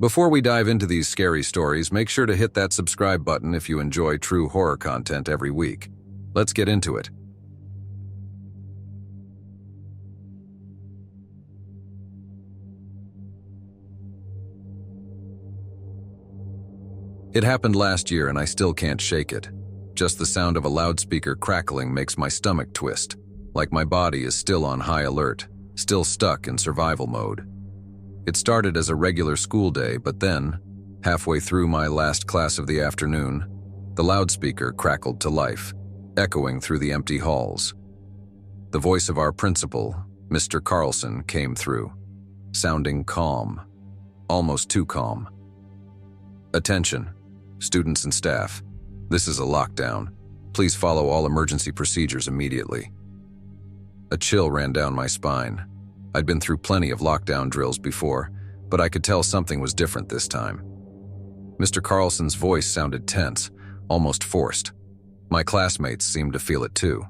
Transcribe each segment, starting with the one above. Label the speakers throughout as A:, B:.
A: Before we dive into these scary stories, make sure to hit that subscribe button if you enjoy true horror content every week. Let's get into it. It happened last year and I still can't shake it. Just the sound of a loudspeaker crackling makes my stomach twist, like my body is still on high alert, still stuck in survival mode. It started as a regular school day, but then, halfway through my last class of the afternoon, the loudspeaker crackled to life, echoing through the empty halls. The voice of our principal, Mr. Carlson, came through, sounding calm, almost too calm. "Attention, students and staff. This is a lockdown. Please follow all emergency procedures immediately." A chill ran down my spine. I'd been through plenty of lockdown drills before, but I could tell something was different this time. Mr. Carlson's voice sounded tense, almost forced. My classmates seemed to feel it too.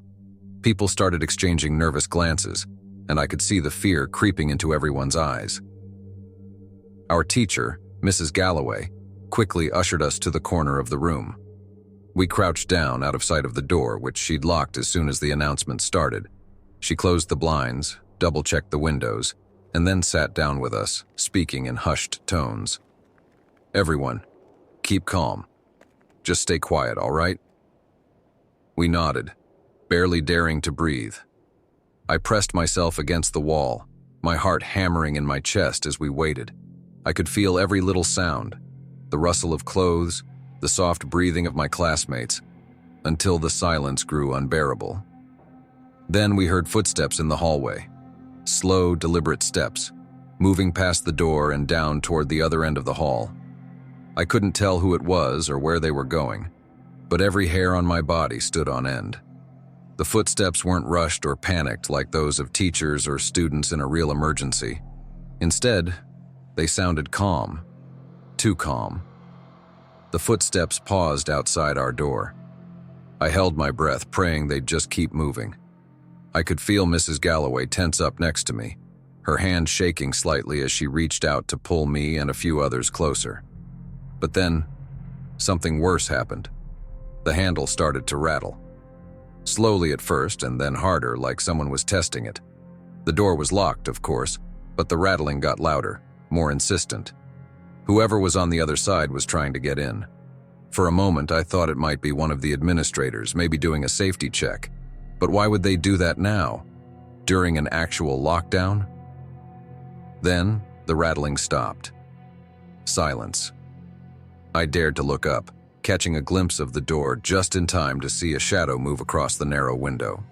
A: People started exchanging nervous glances, and I could see the fear creeping into everyone's eyes. Our teacher, Mrs. Galloway, quickly ushered us to the corner of the room. We crouched down out of sight of the door, which she'd locked as soon as the announcement started. She closed the blinds, double-checked the windows, and then sat down with us, speaking in hushed tones. "Everyone, keep calm. Just stay quiet, all right?" We nodded, barely daring to breathe. I pressed myself against the wall, my heart hammering in my chest as we waited. I could feel every little sound, the rustle of clothes, the soft breathing of my classmates, until the silence grew unbearable. Then we heard footsteps in the hallway. Slow, deliberate steps, moving past the door and down toward the other end of the hall. I couldn't tell who it was or where they were going, but every hair on my body stood on end. The footsteps weren't rushed or panicked like those of teachers or students in a real emergency. Instead, they sounded calm, too calm. The footsteps paused outside our door. I held my breath, praying they'd just keep moving. I could feel Mrs. Galloway tense up next to me, her hand shaking slightly as she reached out to pull me and a few others closer. But then, something worse happened. The handle started to rattle. Slowly at first, and then harder, like someone was testing it. The door was locked, of course, but the rattling got louder, more insistent. Whoever was on the other side was trying to get in. For a moment, I thought it might be one of the administrators, maybe doing a safety check. But why would they do that now, during an actual lockdown? Then, the rattling stopped. Silence. I dared to look up, catching a glimpse of the door just in time to see a shadow move across the narrow window.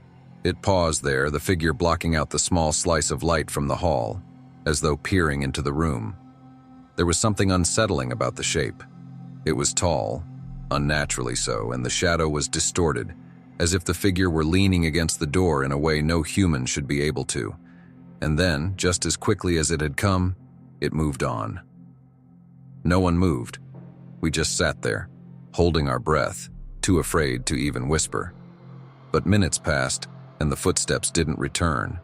A: It paused there, the figure blocking out the small slice of light from the hall, as though peering into the room. There was something unsettling about the shape. It was tall, unnaturally so, and the shadow was distorted, as if the figure were leaning against the door in a way no human should be able to. And then, just as quickly as it had come, it moved on. No one moved. We just sat there, holding our breath, too afraid to even whisper. But minutes passed, and the footsteps didn't return.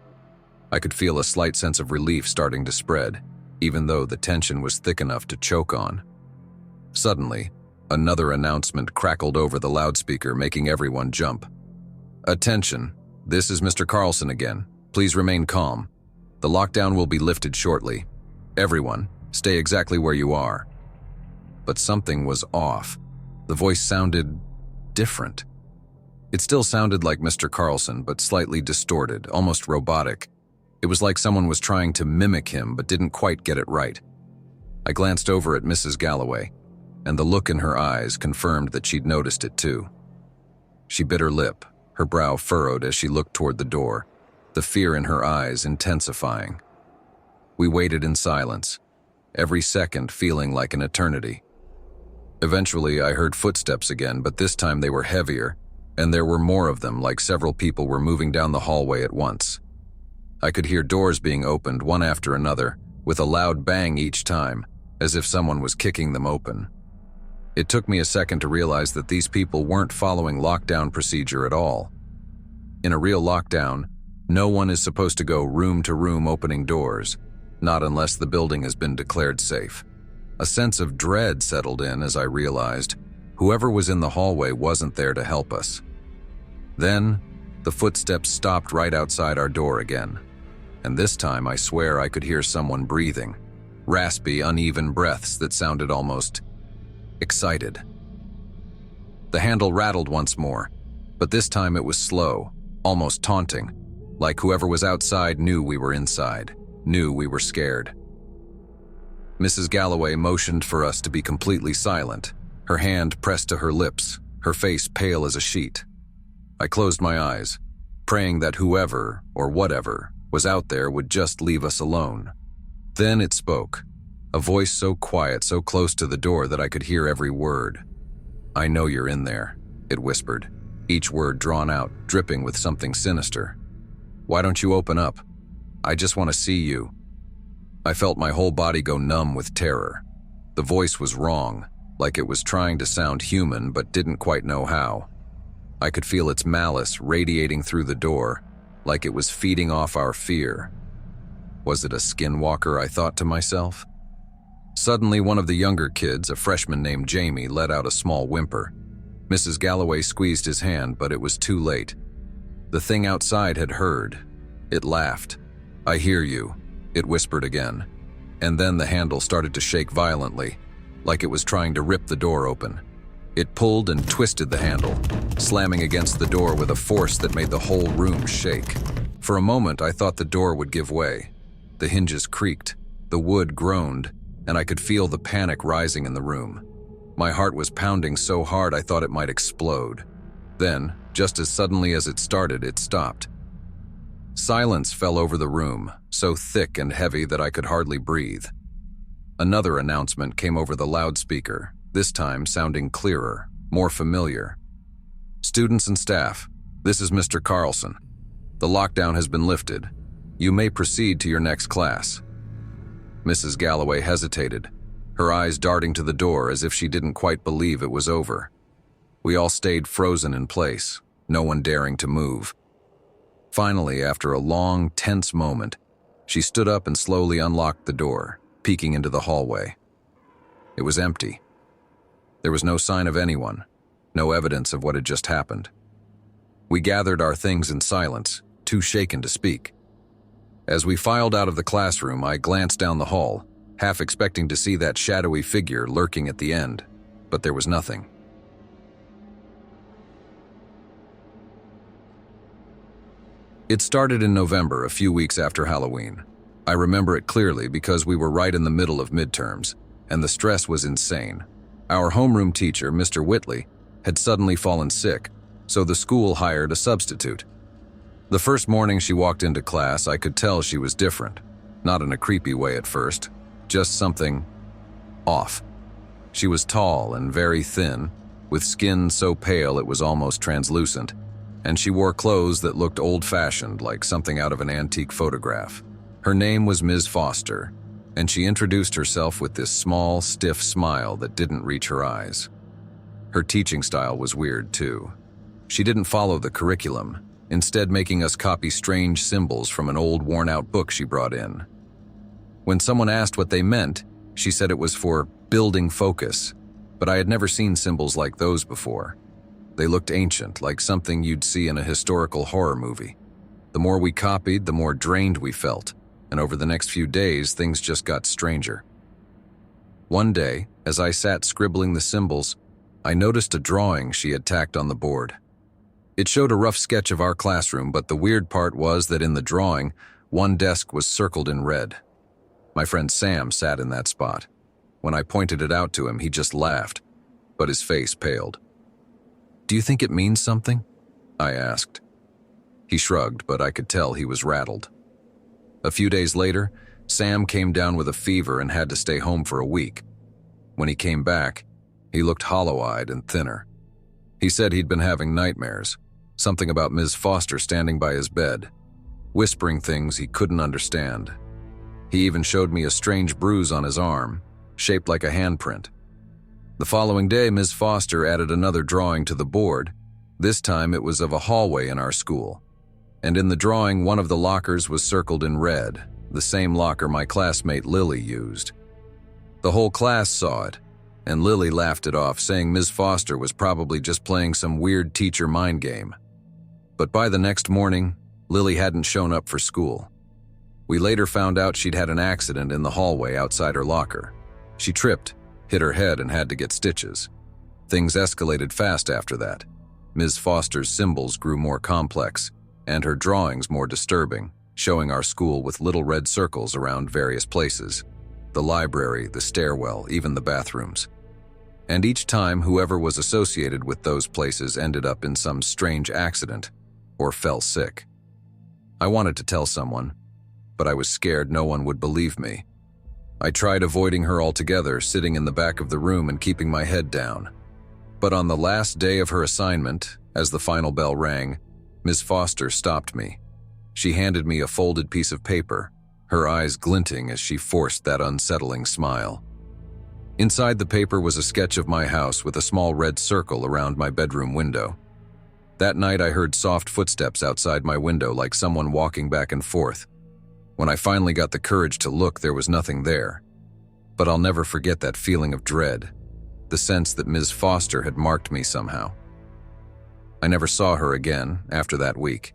A: I could feel a slight sense of relief starting to spread, even though the tension was thick enough to choke on. Suddenly, another announcement crackled over the loudspeaker, making everyone jump. "Attention, this is Mr. Carlson again. Please remain calm. The lockdown will be lifted shortly. Everyone, stay exactly where you are." But something was off. The voice sounded different. It still sounded like Mr. Carlson, but slightly distorted, almost robotic. It was like someone was trying to mimic him, but didn't quite get it right. I glanced over at Mrs. Galloway, and the look in her eyes confirmed that she'd noticed it too. She bit her lip, her brow furrowed as she looked toward the door, the fear in her eyes intensifying. We waited in silence, every second feeling like an eternity. Eventually, I heard footsteps again, but this time they were heavier, and there were more of them, like several people were moving down the hallway at once. I could hear doors being opened one after another, with a loud bang each time, as if someone was kicking them open. It took me a second to realize that these people weren't following lockdown procedure at all. In a real lockdown, no one is supposed to go room to room opening doors, not unless the building has been declared safe. A sense of dread settled in as I realized whoever was in the hallway wasn't there to help us. Then, the footsteps stopped right outside our door again, and this time I swear I could hear someone breathing, raspy, uneven breaths that sounded almost excited. The handle rattled once more, but this time it was slow, almost taunting, like whoever was outside knew we were inside, knew we were scared. Mrs. Galloway motioned for us to be completely silent, her hand pressed to her lips, her face pale as a sheet. I closed my eyes, praying that whoever, or whatever, was out there would just leave us alone. Then it spoke, a voice so quiet, so close to the door that I could hear every word. "I know you're in there," it whispered, each word drawn out, dripping with something sinister. "Why don't you open up? I just want to see you." I felt my whole body go numb with terror. The voice was wrong, like it was trying to sound human but didn't quite know how. I could feel its malice radiating through the door, like it was feeding off our fear. Was it a skinwalker, I thought to myself? Suddenly, one of the younger kids, a freshman named Jamie, let out a small whimper. Mrs. Galloway squeezed his hand, but it was too late. The thing outside had heard. It laughed. "I hear you," it whispered again. And then the handle started to shake violently, like it was trying to rip the door open. It pulled and twisted the handle, slamming against the door with a force that made the whole room shake. For a moment, I thought the door would give way. The hinges creaked, the wood groaned, and I could feel the panic rising in the room. My heart was pounding so hard I thought it might explode. Then, just as suddenly as it started, it stopped. Silence fell over the room, so thick and heavy that I could hardly breathe. Another announcement came over the loudspeaker, this time sounding clearer, more familiar. "Students and staff, this is Mr. Carlson. The lockdown has been lifted. You may proceed to your next class." Mrs. Galloway hesitated, her eyes darting to the door as if she didn't quite believe it was over. We all stayed frozen in place, no one daring to move. Finally, after a long, tense moment, she stood up and slowly unlocked the door, peeking into the hallway. It was empty. There was no sign of anyone, no evidence of what had just happened. We gathered our things in silence, too shaken to speak. As we filed out of the classroom, I glanced down the hall, half expecting to see that shadowy figure lurking at the end, but there was nothing. It started in November, a few weeks after Halloween. I remember it clearly because we were right in the middle of midterms, and the stress was insane. Our homeroom teacher, Mr. Whitley, had suddenly fallen sick, so the school hired a substitute. The first morning she walked into class, I could tell she was different. Not in a creepy way at first, just something off. She was tall and very thin, with skin so pale it was almost translucent, and she wore clothes that looked old-fashioned, like something out of an antique photograph. Her name was Ms. Foster, and she introduced herself with this small, stiff smile that didn't reach her eyes. Her teaching style was weird, too. She didn't follow the curriculum, instead making us copy strange symbols from an old worn-out book she brought in. When someone asked what they meant, she said it was for building focus, but I had never seen symbols like those before. They looked ancient, like something you'd see in a historical horror movie. The more we copied, the more drained we felt, and over the next few days, things just got stranger. One day, as I sat scribbling the symbols, I noticed a drawing she had tacked on the board. It showed a rough sketch of our classroom, but the weird part was that in the drawing, one desk was circled in red. My friend Sam sat in that spot. When I pointed it out to him, he just laughed, but his face paled. "Do you think it means something?" I asked. He shrugged, but I could tell he was rattled. A few days later, Sam came down with a fever and had to stay home for a week. When he came back, he looked hollow-eyed and thinner. He said he'd been having nightmares, something about Ms. Foster standing by his bed, whispering things he couldn't understand. He even showed me a strange bruise on his arm, shaped like a handprint. The following day, Ms. Foster added another drawing to the board. This time it was of a hallway in our school. And in the drawing, one of the lockers was circled in red, the same locker my classmate Lily used. The whole class saw it, and Lily laughed it off, saying Ms. Foster was probably just playing some weird teacher mind game. But by the next morning, Lily hadn't shown up for school. We later found out she'd had an accident in the hallway outside her locker. She tripped, hit her head, and had to get stitches. Things escalated fast after that. Ms. Foster's symbols grew more complex, and her drawings more disturbing, showing our school with little red circles around various places. The library, the stairwell, even the bathrooms. And each time, whoever was associated with those places ended up in some strange accident or fell sick. I wanted to tell someone, but I was scared no one would believe me. I tried avoiding her altogether, sitting in the back of the room and keeping my head down. But on the last day of her assignment, as the final bell rang, Ms. Foster stopped me. She handed me a folded piece of paper, her eyes glinting as she forced that unsettling smile. Inside the paper was a sketch of my house with a small red circle around my bedroom window. That night I heard soft footsteps outside my window, like someone walking back and forth. When I finally got the courage to look, there was nothing there. But I'll never forget that feeling of dread, the sense that Ms. Foster had marked me somehow. I never saw her again after that week.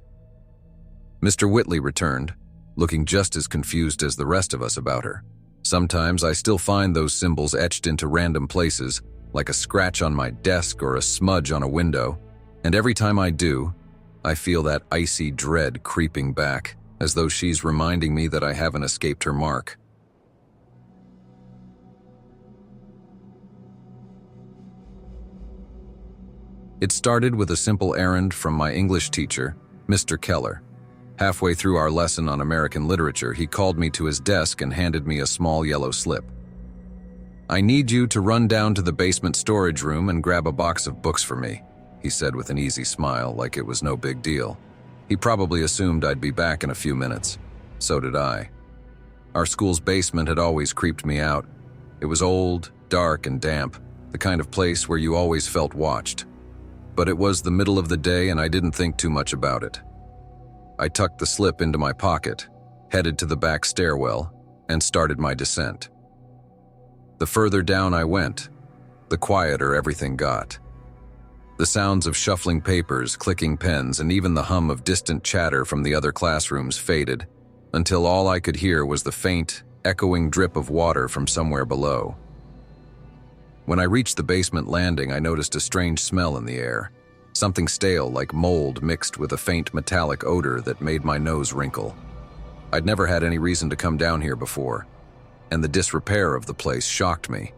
A: Mr. Whitley returned, looking just as confused as the rest of us about her. Sometimes I still find those symbols etched into random places, like a scratch on my desk or a smudge on a window, and every time I do, I feel that icy dread creeping back, as though she's reminding me that I haven't escaped her mark. It started with a simple errand from my English teacher, Mr. Keller. Halfway through our lesson on American literature, he called me to his desk and handed me a small yellow slip. "I need you to run down to the basement storage room and grab a box of books for me," he said with an easy smile, like it was no big deal. He probably assumed I'd be back in a few minutes. So did I. Our school's basement had always creeped me out. It was old, dark, and damp, the kind of place where you always felt watched. But it was the middle of the day and I didn't think too much about it. I tucked the slip into my pocket, headed to the back stairwell, and started my descent. The further down I went, the quieter everything got. The sounds of shuffling papers, clicking pens, and even the hum of distant chatter from the other classrooms faded, until all I could hear was the faint, echoing drip of water from somewhere below. When I reached the basement landing, I noticed a strange smell in the air. Something stale, like mold, mixed with a faint metallic odor that made my nose wrinkle. I'd never had any reason to come down here before, and the disrepair of the place shocked me.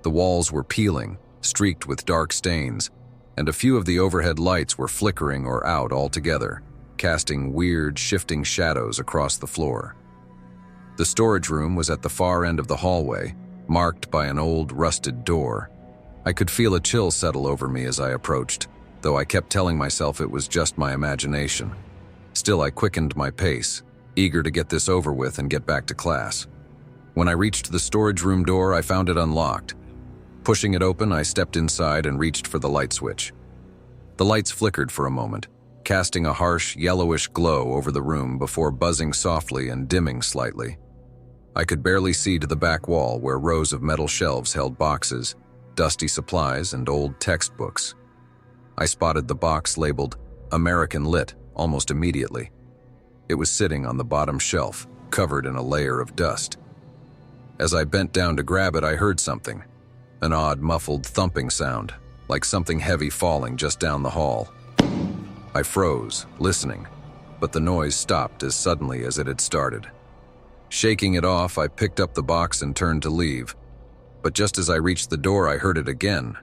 A: The walls were peeling, streaked with dark stains, and a few of the overhead lights were flickering or out altogether, casting weird, shifting shadows across the floor. The storage room was at the far end of the hallway, marked by an old, rusted door. I could feel a chill settle over me as I approached, though I kept telling myself it was just my imagination. Still, I quickened my pace, eager to get this over with and get back to class. When I reached the storage room door, I found it unlocked. Pushing it open, I stepped inside and reached for the light switch. The lights flickered for a moment, casting a harsh, yellowish glow over the room before buzzing softly and dimming slightly. I could barely see to the back wall where rows of metal shelves held boxes, dusty supplies, and old textbooks. I spotted the box labeled American Lit almost immediately. It was sitting on the bottom shelf, covered in a layer of dust. As I bent down to grab it, I heard something, an odd, muffled thumping sound, like something heavy falling just down the hall. I froze, listening, but the noise stopped as suddenly as it had started. Shaking it off, I picked up the box and turned to leave, but just as I reached the door, I heard it again.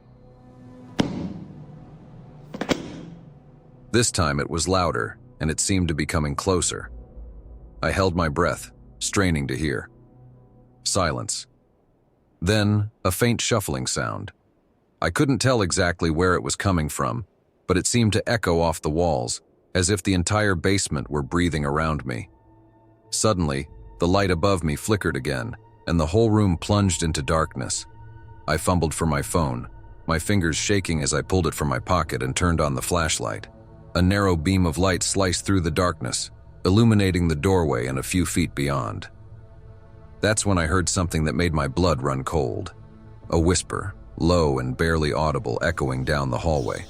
A: This time it was louder, and it seemed to be coming closer. I held my breath, straining to hear. Silence. Then, a faint shuffling sound. I couldn't tell exactly where it was coming from, but it seemed to echo off the walls, as if the entire basement were breathing around me. Suddenly, the light above me flickered again, and the whole room plunged into darkness. I fumbled for my phone, my fingers shaking as I pulled it from my pocket and turned on the flashlight. A narrow beam of light sliced through the darkness, illuminating the doorway and a few feet beyond. That's when I heard something that made my blood run cold. A whisper, low and barely audible, echoing down the hallway.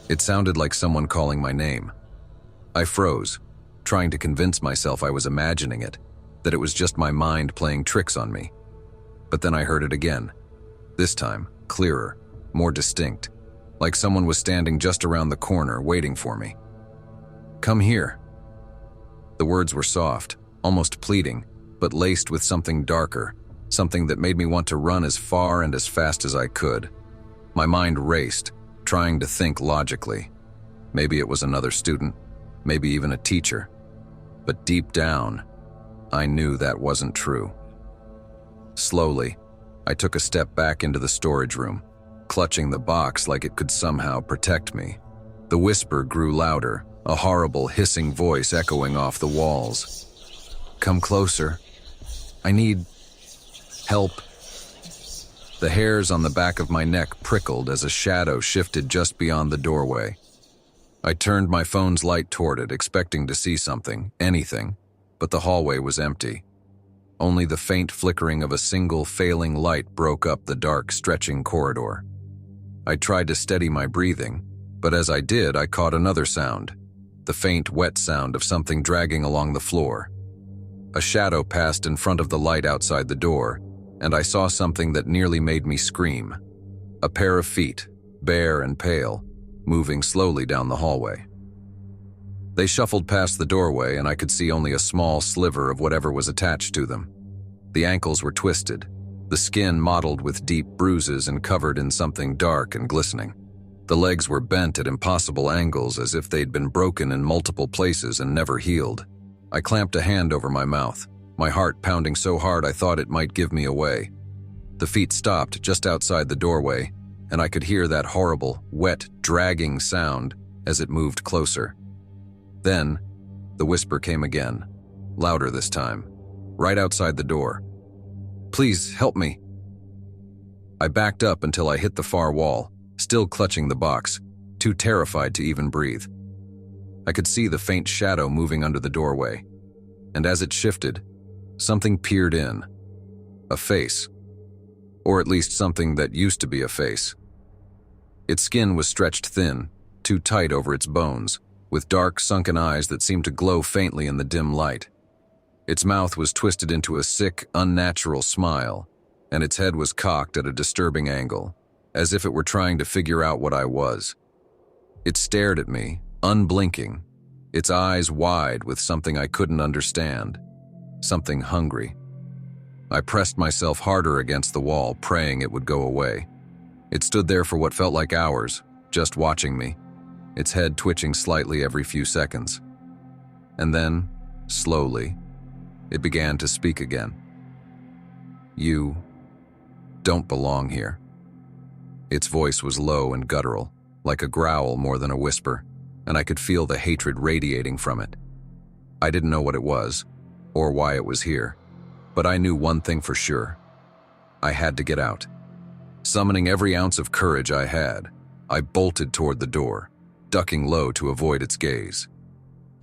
A: It sounded like someone calling my name. I froze, trying to convince myself I was imagining it, that it was just my mind playing tricks on me. But then I heard it again. This time, clearer, more distinct, like someone was standing just around the corner waiting for me. "Come here." The words were soft, almost pleading, but laced with something darker, something that made me want to run as far and as fast as I could. My mind raced, trying to think logically. Maybe it was another student, maybe even a teacher. But deep down, I knew that wasn't true. Slowly, I took a step back into the storage room, clutching the box like it could somehow protect me. The whisper grew louder, a horrible hissing voice echoing off the walls. "Come closer. I need help." The hairs on the back of my neck prickled as a shadow shifted just beyond the doorway. I turned my phone's light toward it, expecting to see something, anything, but the hallway was empty. Only the faint flickering of a single failing light broke up the dark, stretching corridor. I tried to steady my breathing, but as I did, I caught another sound, the faint, wet sound of something dragging along the floor. A shadow passed in front of the light outside the door, and I saw something that nearly made me scream. A pair of feet, bare and pale, moving slowly down the hallway. They shuffled past the doorway, and I could see only a small sliver of whatever was attached to them. The ankles were twisted, the skin mottled with deep bruises and covered in something dark and glistening. The legs were bent at impossible angles, as if they'd been broken in multiple places and never healed. I clamped a hand over my mouth, my heart pounding so hard I thought it might give me away. The feet stopped just outside the doorway, and I could hear that horrible, wet, dragging sound as it moved closer. Then, the whisper came again, louder this time, right outside the door. "Please, help me." I backed up until I hit the far wall, still clutching the box, too terrified to even breathe. I could see the faint shadow moving under the doorway, and as it shifted, something peered in. A face. Or at least something that used to be a face. Its skin was stretched thin, too tight over its bones, with dark, sunken eyes that seemed to glow faintly in the dim light. Its mouth was twisted into a sick, unnatural smile, and its head was cocked at a disturbing angle, as if it were trying to figure out what I was. It stared at me, unblinking, its eyes wide with something I couldn't understand, something hungry. I pressed myself harder against the wall, praying it would go away. It stood there for what felt like hours, just watching me, its head twitching slightly every few seconds. And then, slowly, it began to speak again. "You don't belong here." Its voice was low and guttural, like a growl more than a whisper, and I could feel the hatred radiating from it. I didn't know what it was, or why it was here, but I knew one thing for sure. I had to get out. Summoning every ounce of courage I had, I bolted toward the door, ducking low to avoid its gaze.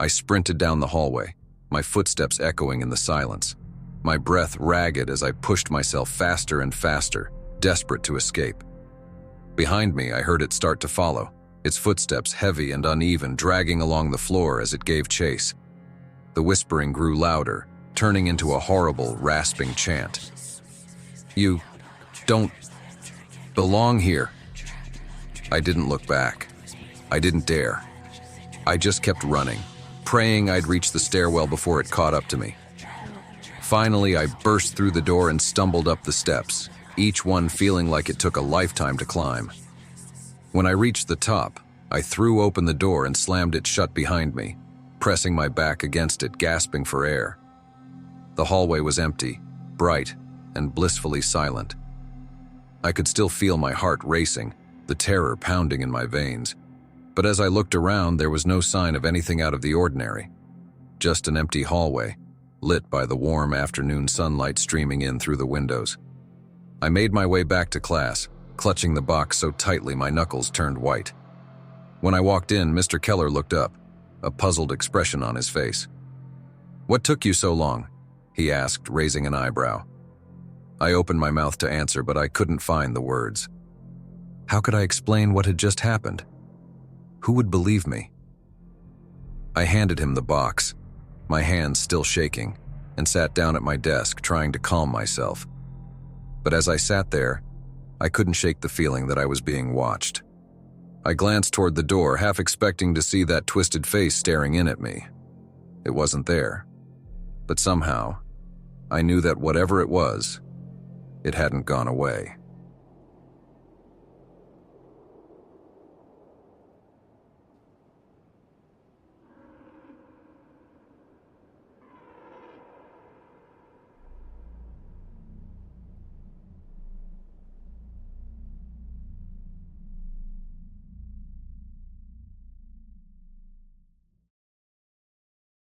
A: I sprinted down the hallway, my footsteps echoing in the silence, my breath ragged as I pushed myself faster and faster, desperate to escape. Behind me, I heard it start to follow, its footsteps heavy and uneven, dragging along the floor as it gave chase. The whispering grew louder, turning into a horrible, rasping chant. "You don't belong here." I didn't look back. I didn't dare. I just kept running, praying I'd reach the stairwell before it caught up to me. Finally, I burst through the door and stumbled up the steps, each one feeling like it took a lifetime to climb. When I reached the top, I threw open the door and slammed it shut behind me, pressing my back against it, gasping for air. The hallway was empty, bright, and blissfully silent. I could still feel my heart racing, the terror pounding in my veins. But as I looked around, there was no sign of anything out of the ordinary. Just an empty hallway, lit by the warm afternoon sunlight streaming in through the windows. I made my way back to class, clutching the box so tightly my knuckles turned white. When I walked in, Mr. Keller looked up, a puzzled expression on his face. "What took you so long?" he asked, raising an eyebrow. I opened my mouth to answer, but I couldn't find the words. How could I explain what had just happened? Who would believe me? I handed him the box, my hands still shaking, and sat down at my desk, trying to calm myself. But as I sat there, I couldn't shake the feeling that I was being watched. I glanced toward the door, half expecting to see that twisted face staring in at me. It wasn't there. But somehow, I knew that whatever it was, it hadn't gone away.